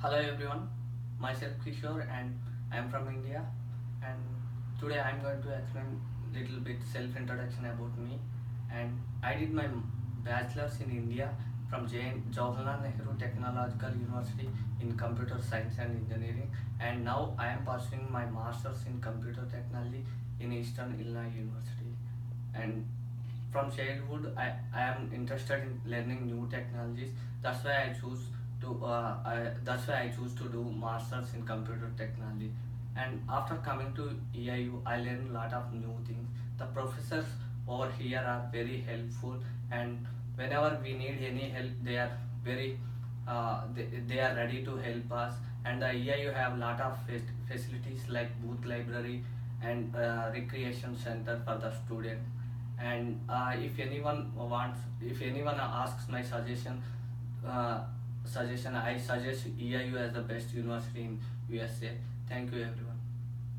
Hello everyone, myself Kishore and I am from India, and today I am going to explain little bit self introduction about me. And I did my bachelor's in India from Jawaharlal Nehru Technological University in computer science and engineering, and now I am pursuing my master's in computer technology in Eastern Illinois University. And from childhood I am interested in learning new technologies. That's why I choose to do masters in computer technology. And after coming to EIU, I learned a lot of new things. The professors over here are very helpful, and whenever we need any help they are very they are ready to help us. And the EIU have lot of facilities like booth library and recreation center for the student. And if anyone asks my uh, suggestion, I suggest EIU as the best university in USA. Thank you everyone.